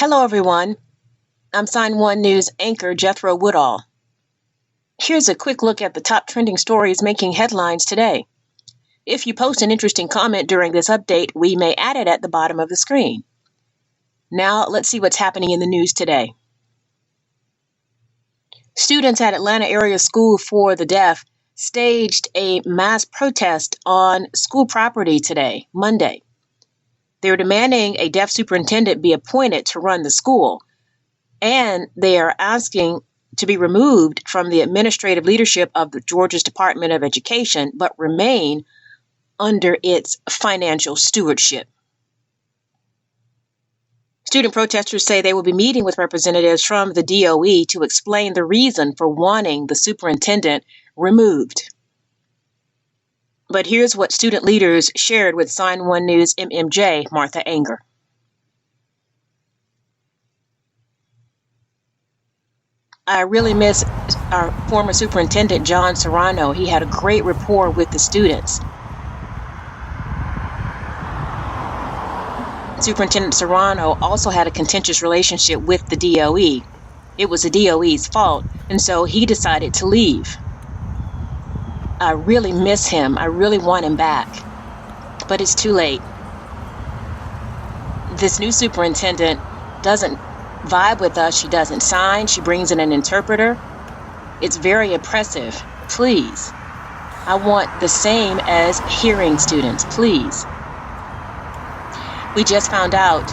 Hello, everyone. I'm Sign1News anchor Jethro Woodall. Here's a quick look at the top trending stories making headlines today. If you post an interesting comment during this update, we may add it at the bottom of the screen. Now, let's see what's happening in the news today. Students at Atlanta Area School for the Deaf staged a mass protest on school property today, Monday. They're demanding a deaf superintendent be appointed to run the school, and they are asking to be removed from the administrative leadership of the Georgia's Department of Education, but remain under its financial stewardship. Student protesters say they will be meeting with representatives from the DOE to explain the reason for wanting the superintendent removed. But here's what student leaders shared with Sign1News MMJ Martha Anger. I really miss our former superintendent, John Serrano. He had a great rapport with the students. Superintendent Serrano also had a contentious relationship with the DOE. It was the DOE's fault, and so he decided to leave. I really miss him. I really want him back, but it's too late. This new superintendent doesn't vibe with us. She doesn't sign. She brings in an interpreter. It's very oppressive. Please. I want the same as hearing students. Please. We just found out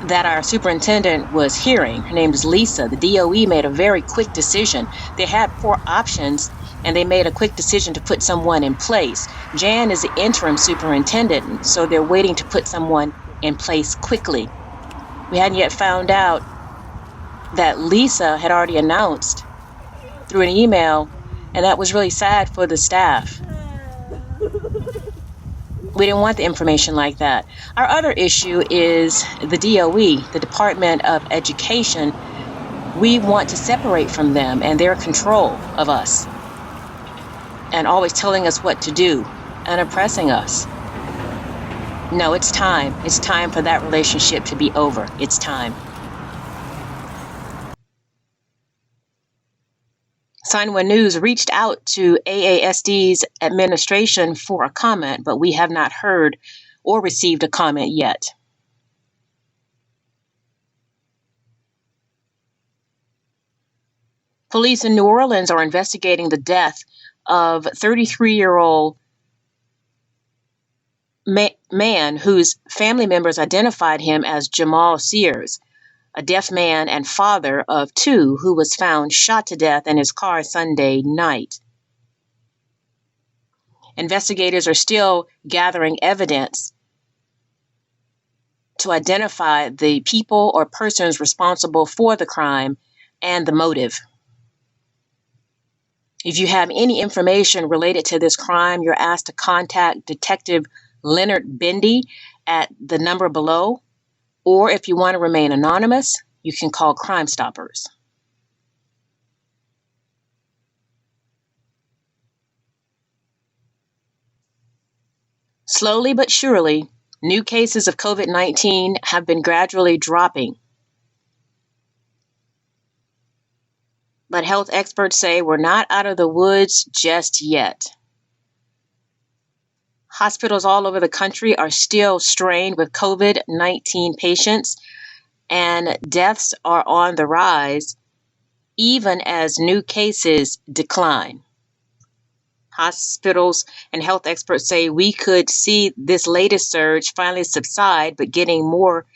that our superintendent was hearing. Her name is Lisa. The DOE made a very quick decision. They had 4 options, and they made a quick decision to put someone in place. Jan is the interim superintendent, so they're waiting to put someone in place quickly. We hadn't yet found out that Lisa had already announced through an email, and that was really sad for the staff. We didn't want the information like that. Our other issue is the DOE, the Department of Education. We want to separate from them and their control of us, and always telling us what to do and oppressing us. No, it's time. It's time for that relationship to be over. It's time. Sign1News reached out to AASD's administration for a comment, but we have not heard or received a comment yet. Police in New Orleans are investigating the death of 33-year-old man whose family members identified him as Jamal Sears, a deaf man and father of 2 who was found shot to death in his car Sunday night. Investigators are still gathering evidence to identify the people or persons responsible for the crime and the motive. If you have any information related to this crime, you're asked to contact Detective Leonard Bendy at the number below, or if you want to remain anonymous, you can call Crime Stoppers. Slowly but surely, new cases of COVID-19 have been gradually dropping. But health experts say we're not out of the woods just yet. Hospitals all over the country are still strained with COVID-19 patients, and deaths are on the rise, even as new cases decline. Hospitals and health experts say we could see this latest surge finally subside, but getting more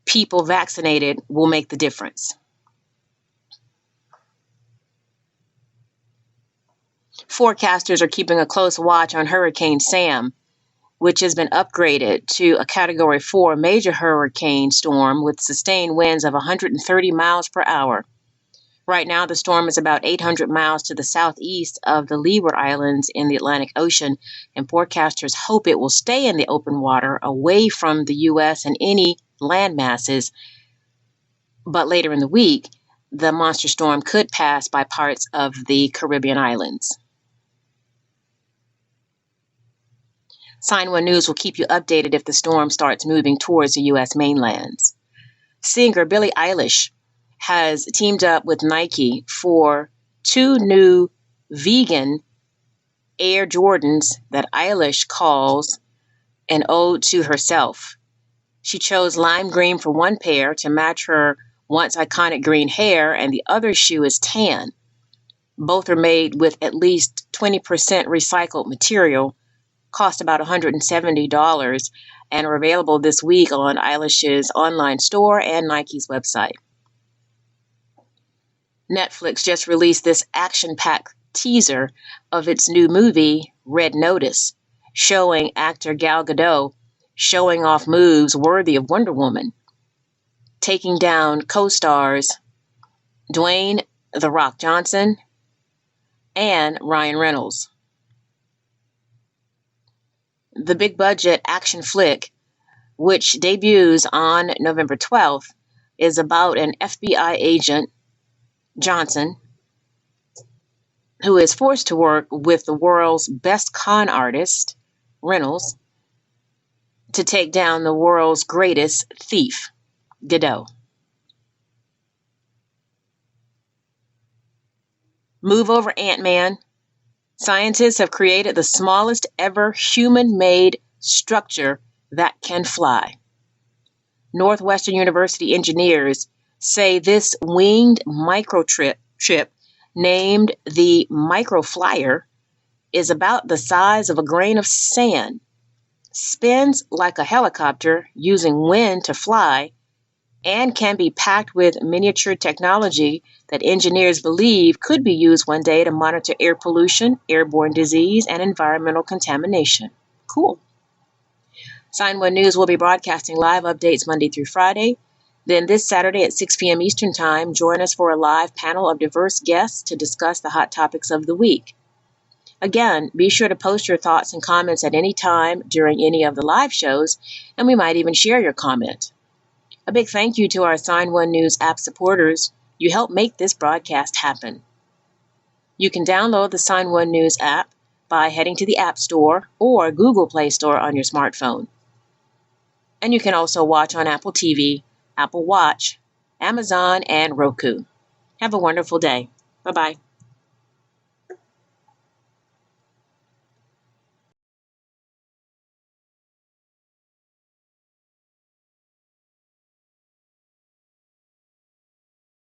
people vaccinated will make the difference. Forecasters are keeping a close watch on Hurricane Sam, which has been upgraded to a Category 4 major hurricane storm with sustained winds of 130 miles per hour. Right now, the storm is about 800 miles to the southeast of the Leeward Islands in the Atlantic Ocean, and forecasters hope it will stay in the open water away from the U.S. and any land masses. But later in the week, the monster storm could pass by parts of the Caribbean islands. Sign1News will keep you updated if the storm starts moving towards the U.S. mainlands. Singer Billie Eilish has teamed up with Nike for 2 new vegan Air Jordans that Eilish calls an ode to herself. She chose lime green for one pair to match her once iconic green hair, and the other shoe is tan. Both are made with at least 20% recycled material, cost about $170, and are available this week on Eilish's online store and Nike's website. Netflix just released this action-packed teaser of its new movie, Red Notice, showing actor Gal Gadot showing off moves worthy of Wonder Woman, taking down co-stars Dwayne "The Rock" Johnson and Ryan Reynolds. The big-budget action flick, which debuts on November 12th, is about an FBI agent, Johnson, who is forced to work with the world's best con artist, Reynolds, to take down the world's greatest thief, Gadot. Move over, Ant-Man. Scientists have created the smallest ever human-made structure that can fly. Northwestern University engineers say this winged microchip, named the Microflyer, is about the size of a grain of sand, spins like a helicopter using wind to fly, and can be packed with miniature technology that engineers believe could be used one day to monitor air pollution, airborne disease, and environmental contamination. Cool. Sign1News will be broadcasting live updates Monday through Friday. Then this Saturday at 6 p.m. Eastern Time, join us for a live panel of diverse guests to discuss the hot topics of the week. Again, be sure to post your thoughts and comments at any time during any of the live shows, and we might even share your comment. A big thank you to our Sign1News app supporters. You help make this broadcast happen. You can download the Sign1News app by heading to the App Store or Google Play Store on your smartphone. And you can also watch on Apple TV, Apple Watch, Amazon, and Roku. Have a wonderful day. Bye-bye.